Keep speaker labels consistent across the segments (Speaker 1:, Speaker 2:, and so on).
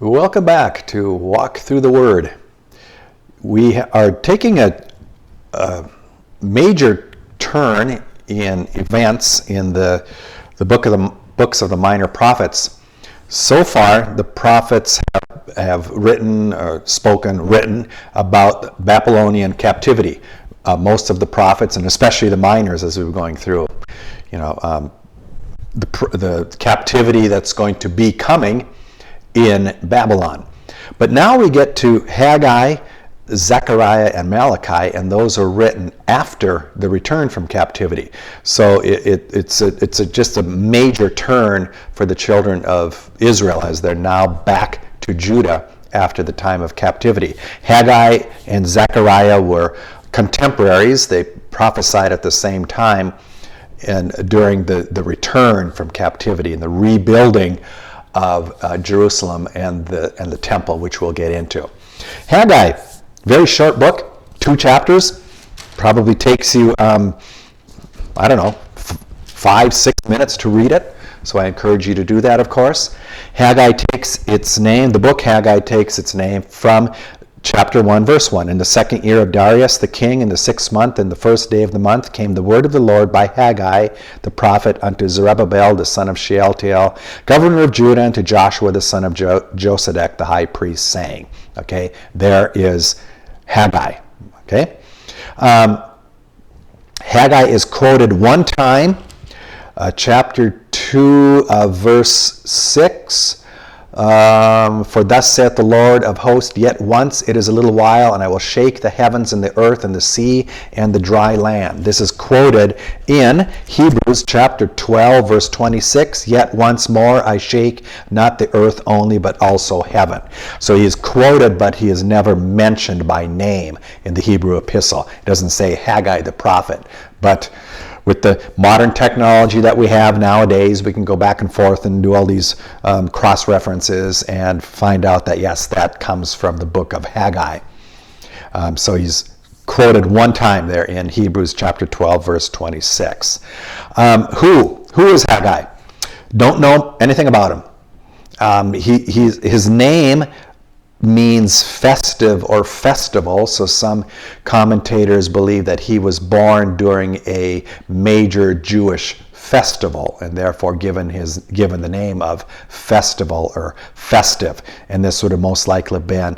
Speaker 1: Welcome back to Walk Through the Word. We are taking a major turn in events in the books of the minor prophets. So far, the prophets have written about Babylonian captivity. Most of the prophets, and especially the minors, as we were going through, the captivity that's going to be coming in Babylon. But now we get to Haggai, Zechariah, and Malachi, and those are written after the return from captivity. So it's just a major turn for the children of Israel as they're now back to Judah after the time of captivity. Haggai and Zechariah were contemporaries. They prophesied at the same time and during the return from captivity and the rebuilding of Jerusalem and the temple, which we'll get into. Haggai, very short book, 2 chapters, probably takes you, 5-6 minutes to read it. So I encourage you to do that, of course. The book Haggai takes its name from Chapter 1, verse 1. In the 2nd year of Darius the king, in the 6th month, in the 1st day of the month, came the word of the Lord by Haggai the prophet unto Zerubbabel the son of Shealtiel, governor of Judah, and to Joshua the son of Josedek the high priest, saying. Okay, there is Haggai. Okay, Haggai is quoted one time, chapter 2, verse 6. For thus saith the Lord of hosts, yet once it is a little while, and I will shake the heavens and the earth and the sea and the dry land. This is quoted in Hebrews chapter 12, verse 26. Yet once more I shake not the earth only, but also heaven. So he is quoted, but he is never mentioned by name in the Hebrew epistle. It doesn't say Haggai the prophet, but with the modern technology that we have nowadays, we can go back and forth and do all these cross-references and find out that, yes, that comes from the book of Haggai. So he's quoted one time there in Hebrews chapter 12, verse 26. Who is Haggai? Don't know anything about him. His name means festive or festival, so some commentators believe that he was born during a major Jewish festival and therefore given the name of festival or festive. And this would have most likely been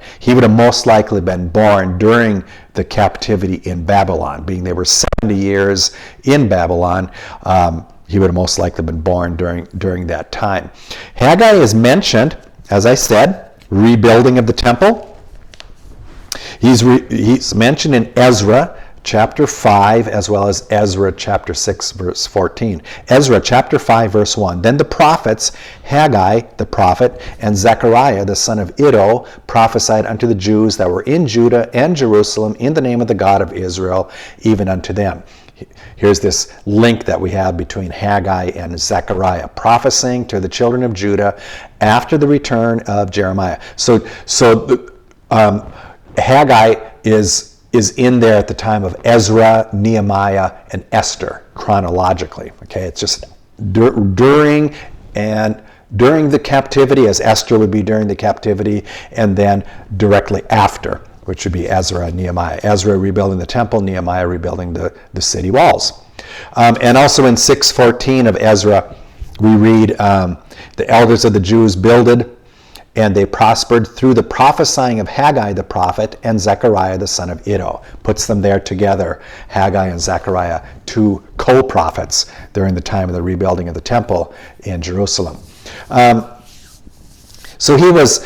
Speaker 1: born during the captivity in Babylon, being they were 70 years in Babylon. He would have most likely been born during that time. Haggai is mentioned, as I said, rebuilding of the temple. He's mentioned in Ezra chapter 5 as well as Ezra chapter 6 verse 14. Ezra chapter 5 verse 1. Then the prophets Haggai the prophet and Zechariah the son of Iddo prophesied unto the Jews that were in Judah and Jerusalem in the name of the God of Israel, even unto them. Here's this link that we have between Haggai and Zechariah, prophesying to the children of Judah after the return of Jeremiah. So Haggai is in there at the time of Ezra, Nehemiah, and Esther, chronologically. Okay, it's just during the captivity, as Esther would be during the captivity, and then directly after, which would be Ezra and Nehemiah. Ezra rebuilding the temple, Nehemiah rebuilding the city walls. And also in 6:14 of Ezra, we read, the elders of the Jews builded, and they prospered through the prophesying of Haggai the prophet and Zechariah the son of Iddo. Puts them there together, Haggai and Zechariah, two co-prophets during the time of the rebuilding of the temple in Jerusalem. So he was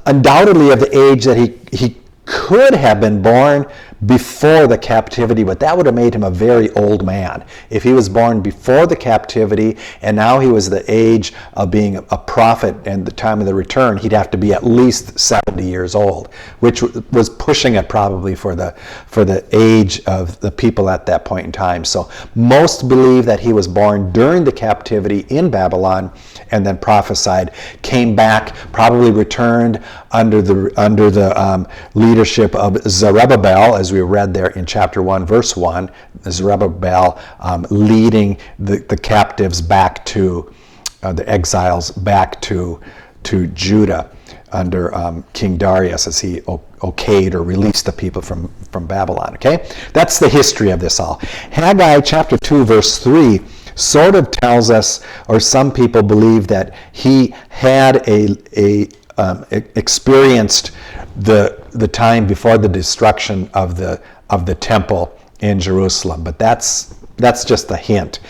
Speaker 1: undoubtedly of the age that he could have been born before the captivity, but that would have made him a very old man. If he was born before the captivity and now he was the age of being a prophet and the time of the return, he'd have to be at least 70 years old, which was pushing it probably for the age of the people at that point in time. So most believe that he was born during the captivity in Babylon and then prophesied, came back, probably returned under the leadership of Zerubbabel, as we read there in chapter 1, verse 1, Zerubbabel leading the captives back to, the exiles back to Judah. King Darius as he okayed or released the people from Babylon. Okay, that's the history of this all. Haggai chapter 2 verse 3 sort of tells us, or some people believe, that he had experienced the time before the destruction of the temple in Jerusalem, but that's just a hint.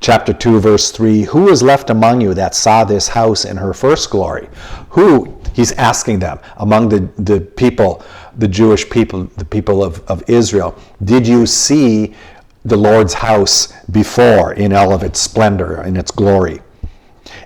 Speaker 1: Chapter 2 verse 3, who was left among you that saw this house in her first glory? Who, he's asking them, among the people, the Jewish people, the people of Israel, did you see the Lord's house before in all of its splendor, in its glory?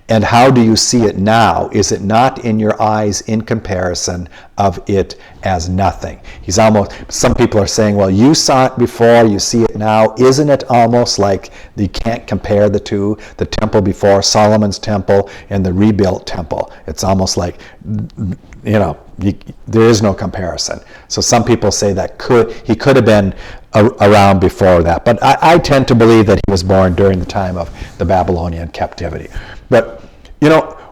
Speaker 1: And how do you see it now? Is it not in your eyes in comparison of it as nothing? Some people are saying, well, you saw it before, you see it now. Isn't it almost like you can't compare the two, the temple before, Solomon's temple, and the rebuilt temple? It's almost like, there is no comparison. So some people say that he could have been around before that. But I tend to believe that he was born during the time of the Babylonian captivity. But,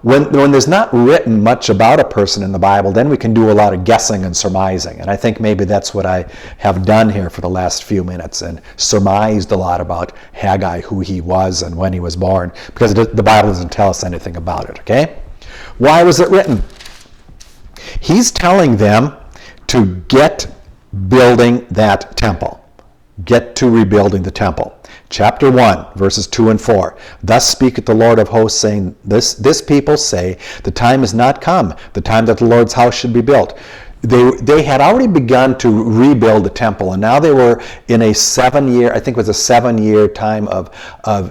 Speaker 1: when there's not written much about a person in the Bible, then we can do a lot of guessing and surmising. And I think maybe that's what I have done here for the last few minutes, and surmised a lot about Haggai, who he was and when he was born, because the Bible doesn't tell us anything about it, okay? Why was it written? He's telling them to get building that temple. Get to rebuilding the temple. Chapter 1, verses 2 and 4. Thus speaketh the Lord of hosts, saying, This people say, the time is not come, the time that the Lord's house should be built. They had already begun to rebuild the temple, and now they were in a 7-year, I think it was a 7-year time of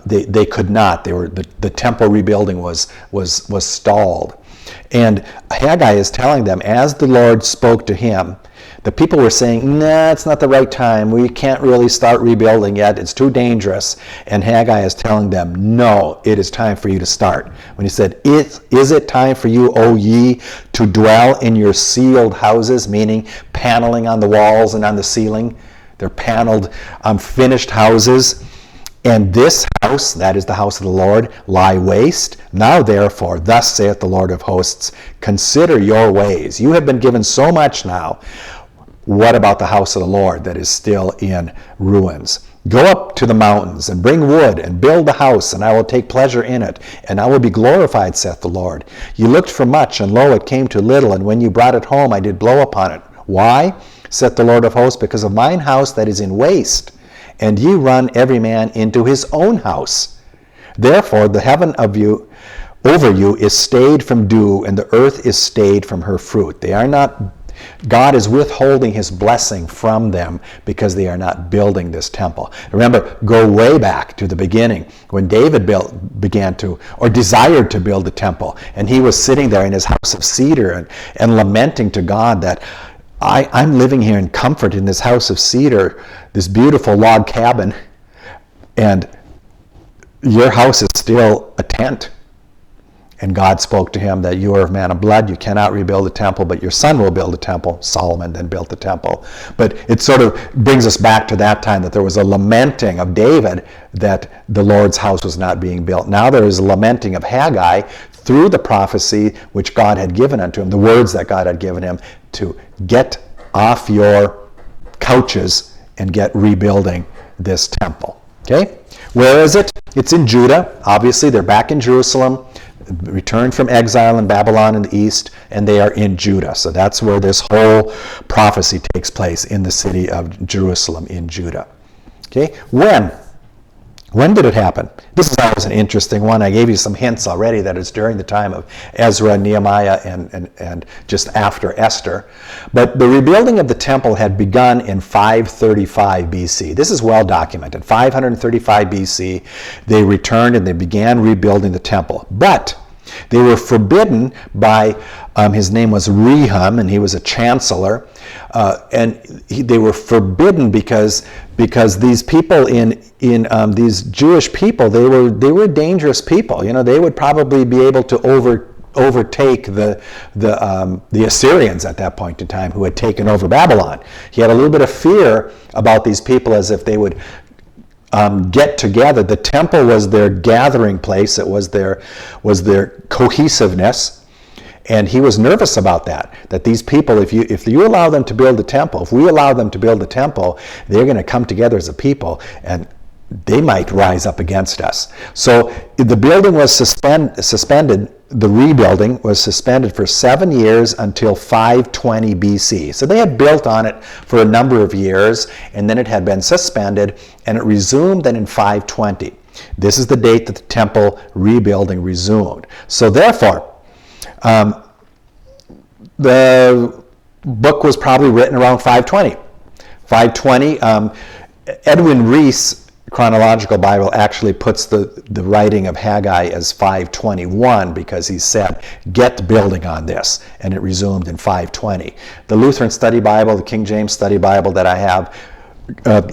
Speaker 1: they could not. The temple rebuilding was stalled. And Haggai is telling them, as the Lord spoke to him, the people were saying, nah, it's not the right time. We can't really start rebuilding yet. It's too dangerous. And Haggai is telling them, no, it is time for you to start. When he said, is it time for you, O ye, to dwell in your sealed houses, meaning paneling on the walls and on the ceiling? They're paneled, finished houses. And this house, that is the house of the Lord, lie waste. Now therefore, thus saith the Lord of hosts, consider your ways. You have been given so much now. What about the house of the Lord that is still in ruins? Go up to the mountains and bring wood and build the house, and I will take pleasure in it, and I will be glorified, saith the Lord. You looked for much, and lo, it came to little, and when you brought it home, I did blow upon it. Why? Saith the Lord of hosts, because of mine house that is in waste, and ye run every man into his own house. Therefore the heaven over you is stayed from dew, and the earth is stayed from her fruit. God is withholding his blessing from them because they are not building this temple. Remember, go way back to the beginning when David desired to build the temple, and he was sitting there in his house of cedar and lamenting to God that I'm living here in comfort in this house of cedar, this beautiful log cabin, and your house is still a tent. And God spoke to him that you are a man of blood, you cannot rebuild the temple, but your son will build the temple. Solomon then built the temple. But it sort of brings us back to that time that there was a lamenting of David that the Lord's house was not being built. Now there is a lamenting of Haggai through the prophecy which God had given unto him, the words that God had given him, to get off your couches and get rebuilding this temple. Okay? Where is it? It's in Judah. Obviously, they're back in Jerusalem, returned from exile in Babylon in the east, and they are in Judah. So that's where this whole prophecy takes place, in the city of Jerusalem in Judah. Okay? When did it happen? This is always an interesting one. I gave you some hints already that it's during the time of Ezra, Nehemiah, and just after Esther. But the rebuilding of the temple had begun in 535 BC. This is well documented. 535 BC, they returned and they began rebuilding the temple. But they were forbidden by, his name was Rehum, and he was a chancellor. They were forbidden because these people these Jewish people, they were dangerous people. They would probably be able to overtake the Assyrians at that point in time, who had taken over Babylon. He had a little bit of fear about these people, as if they would get together. The temple was their gathering place. It was their cohesiveness. And he was nervous about that these people, if you allow them to build the temple, if we allow them to build the temple, they're going to come together as a people, and they might rise up against us. So the building was suspended, the rebuilding was suspended for 7 years until 520 BC. So they had built on it for a number of years, and then it had been suspended, and it resumed then in 520. This is the date that the temple rebuilding resumed. So therefore, the book was probably written around 520. 520, Edwin Reese, Chronological Bible, actually puts the writing of Haggai as 521 because he said, get building on this, and it resumed in 520. The Lutheran Study Bible, the King James Study Bible that I have,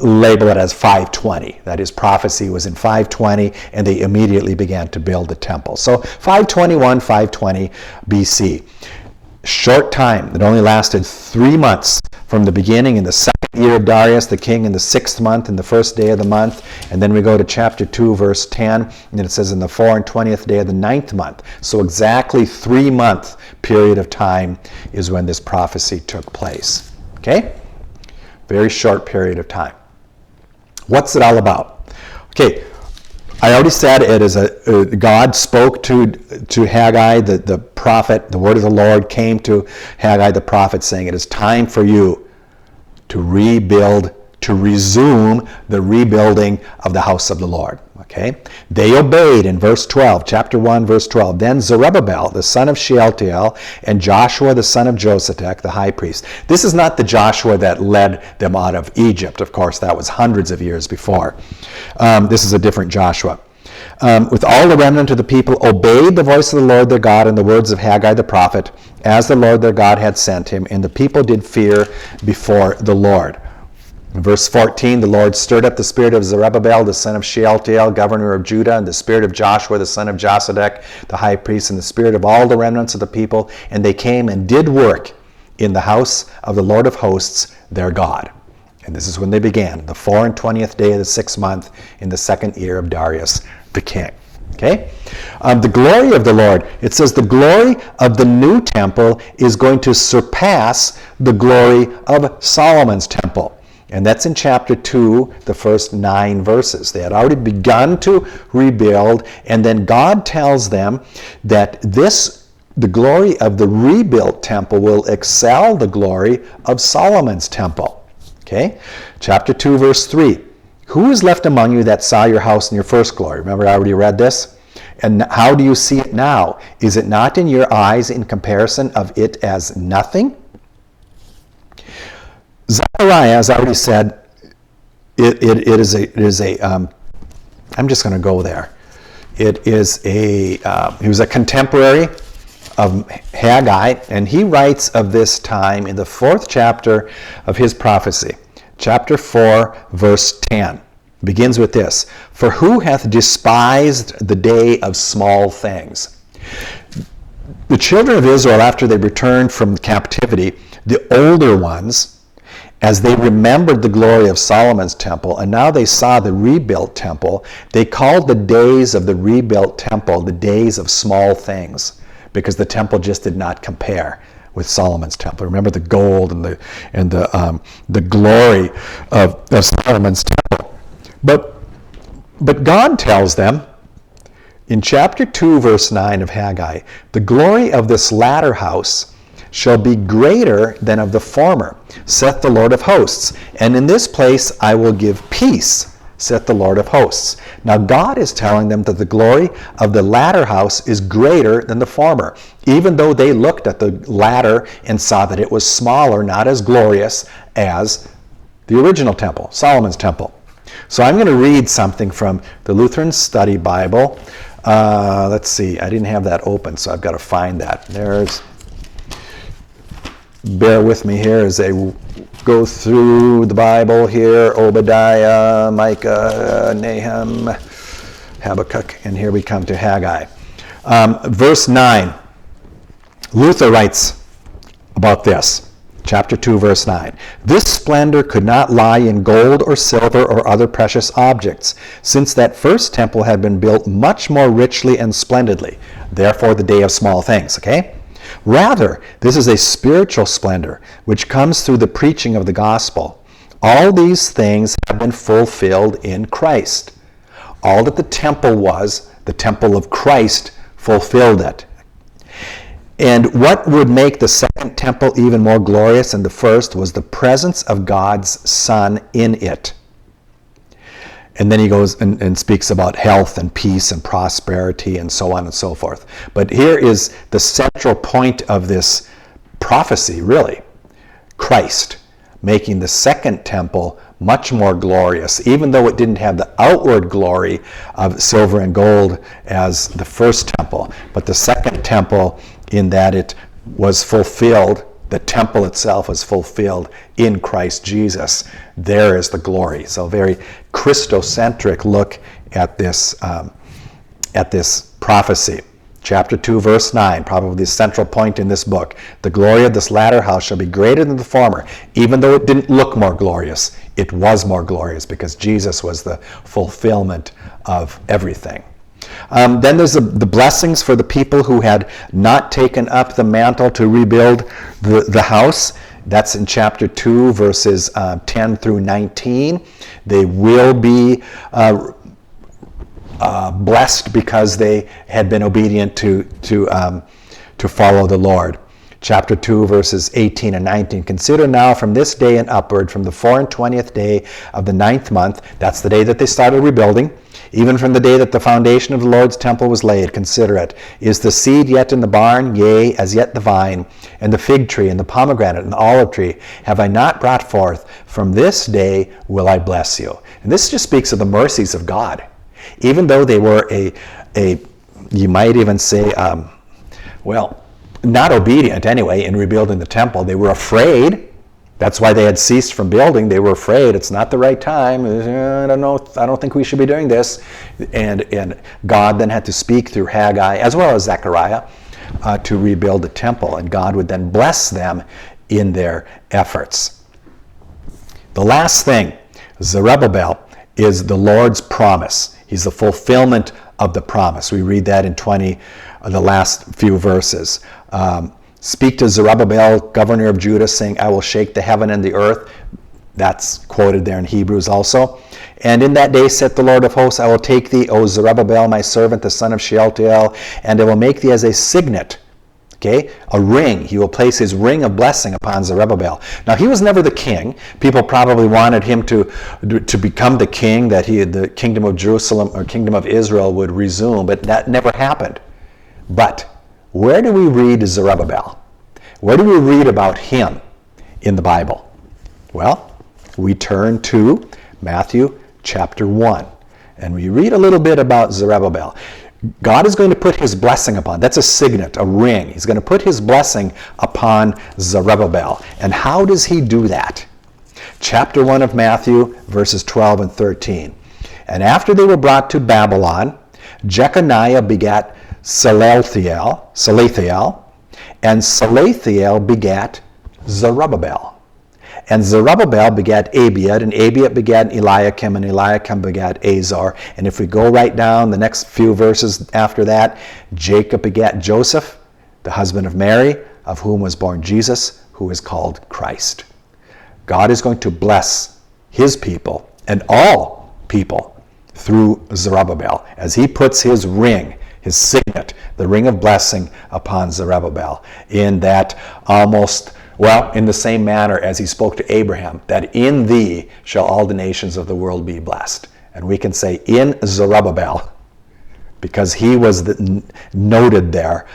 Speaker 1: label it as 520. That is, prophecy was in 520, and they immediately began to build the temple. So 521, 520 BC. Short time. It only lasted 3 months from the beginning in the second year of Darius the king, in the 6th month, in the 1st day of the month. And then we go to chapter 2, verse 10, and it says in the 4 and 20th day of the 9th month. So exactly 3 month period of time is when this prophecy took place. Okay? Very short period of time. What's it all about? Okay, I already said it is God spoke to Haggai, the prophet. The word of the Lord came to Haggai the prophet saying, it is time for you to rebuild, to resume the rebuilding of the house of the Lord. Okay? They obeyed in verse 12, chapter 1, verse 12. Then Zerubbabel, the son of Shealtiel, and Joshua, the son of Josadak, the high priest. This is not the Joshua that led them out of Egypt. Of course, that was hundreds of years before. This is a different Joshua. With all the remnant of the people obeyed the voice of the Lord their God and the words of Haggai the prophet, as the Lord their God had sent him, and the people did fear before the Lord. In verse 14, the Lord stirred up the spirit of Zerubbabel, the son of Shealtiel, governor of Judah, and the spirit of Joshua, the son of Josadak, the high priest, and the spirit of all the remnants of the people, and they came and did work in the house of the Lord of hosts, their God. And this is when they began, the 4 and 20th day of the 6th month, in the 2nd year of Darius the king. Okay? The glory of the Lord, it says the glory of the new temple is going to surpass the glory of Solomon's temple. And that's in chapter 2, the first 9 verses. They had already begun to rebuild, and then God tells them that the glory of the rebuilt temple will excel the glory of Solomon's temple. Okay? Chapter 2, verse 3. Who is left among you that saw your house in your first glory? Remember, I already read this. And how do you see it now? Is it not in your eyes in comparison of it as nothing? Zechariah, as I already said, it is a I'm just going to go there. It is he was a contemporary of Haggai, and he writes of this time in the 4th chapter of his prophecy. Chapter 4, verse 10. Begins with this. For who hath despised the day of small things? The children of Israel, after they returned from captivity, the older ones, as they remembered the glory of Solomon's temple, and now they saw the rebuilt temple, they called the days of the rebuilt temple the days of small things, because the temple just did not compare with Solomon's temple. Remember the gold and the glory of Solomon's temple. But God tells them in chapter 2, verse 9 of Haggai, the glory of this latter house shall be greater than of the former, saith the Lord of hosts. And in this place I will give peace, saith the Lord of hosts. Now God is telling them that the glory of the latter house is greater than the former, even though they looked at the latter and saw that it was smaller, not as glorious as the original temple, Solomon's temple. So I'm going to read something from the Lutheran Study Bible. Let's see, I didn't have that open, so I've got to find that. Bear with me here as I go through the Bible here. Obadiah, Micah, Nahum, Habakkuk, and here we come to Haggai. Verse 9, Luther writes about this. Chapter 2, verse 9. This splendor could not lie in gold or silver or other precious objects, since that first temple had been built much more richly and splendidly. Therefore, the day of small things, okay? Rather, this is a spiritual splendor which comes through the preaching of the gospel. All these things have been fulfilled in Christ. All that the temple was, the temple of Christ fulfilled it. And what would make the second temple even more glorious than the first was the presence of God's Son in it. And then he goes and speaks about health and peace and prosperity and so on and so forth. But here is the central point of this prophecy, really. Christ, making the second temple much more glorious, even though it didn't have the outward glory of silver and gold as the first temple. But the second temple, in that it was fulfilled, the temple itself was fulfilled in Christ Jesus. There is the glory. So very Christocentric look at this prophecy. Chapter 2, verse 9, probably the central point in this book. The glory of this latter house shall be greater than the former. Even though it didn't look more glorious, it was more glorious because Jesus was the fulfillment of everything. Then there's the blessings for the people who had not taken up the mantle to rebuild the house. That's in chapter 2, verses 10 through 19. They will be blessed because they had been obedient to follow the Lord. Chapter 2, verses 18 and 19. Consider now from this day and upward, from the 24th day of the 9th month, that's the day that they started rebuilding, even from the day that the foundation of the Lord's temple was laid, consider it. Is the seed yet in the barn? Yea, as yet the vine, and the fig tree, and the pomegranate, and the olive tree have I not brought forth? From this day will I bless you. And this just speaks of the mercies of God. Even though they were you might even say, not obedient anyway in rebuilding the temple. They were afraid. That's why they had ceased from building. They were afraid. It's not the right time. I don't know. I don't think we should be doing this. And God then had to speak through Haggai as well as Zechariah to rebuild the temple. And God would then bless them in their efforts. The last thing, Zerubbabel, is the Lord's promise. He's the fulfillment of the promise. We read that in the last few verses. Speak to Zerubbabel, governor of Judah, saying, I will shake the heaven and the earth. That's quoted there in Hebrews also. And in that day, saith the Lord of hosts, I will take thee, O Zerubbabel, my servant, the son of Shealtiel, and I will make thee as a signet, a ring. He will place his ring of blessing upon Zerubbabel. Now, he was never the king. People probably wanted him to become the king, that the kingdom of Jerusalem or kingdom of Israel would resume, but that never happened. But where do we read Zerubbabel? Where do we read about him in the Bible? Well, we turn to Matthew chapter 1, and we read a little bit about Zerubbabel. God is going to put his blessing upon, that's a signet, a ring. He's going to put his blessing upon Zerubbabel. And how does he do that? Chapter 1 of Matthew, verses 12 and 13. And after they were brought to Babylon, Jeconiah begat Salathiel, and Salathiel begat Zerubbabel. And Zerubbabel begat Abiad, and Abiad begat Eliakim, and Eliakim begat Azar. And if we go right down the next few verses after that, Jacob begat Joseph, the husband of Mary, of whom was born Jesus, who is called Christ. God is going to bless his people and all people through Zerubbabel as he puts his ring, his signet, the ring of blessing upon Zerubbabel, in that in the same manner as he spoke to Abraham, that in thee shall all the nations of the world be blessed. And we can say in Zerubbabel, because he was noted there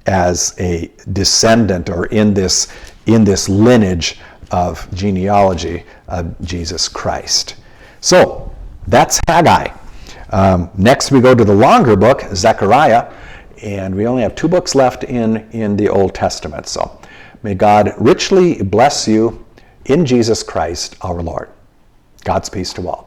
Speaker 1: as a descendant, or in this lineage of genealogy of Jesus Christ. So that's Haggai. Next we go to the longer book, Zechariah, and we only have 2 books left in the Old Testament. So may God richly bless you in Jesus Christ our Lord. God's peace to all.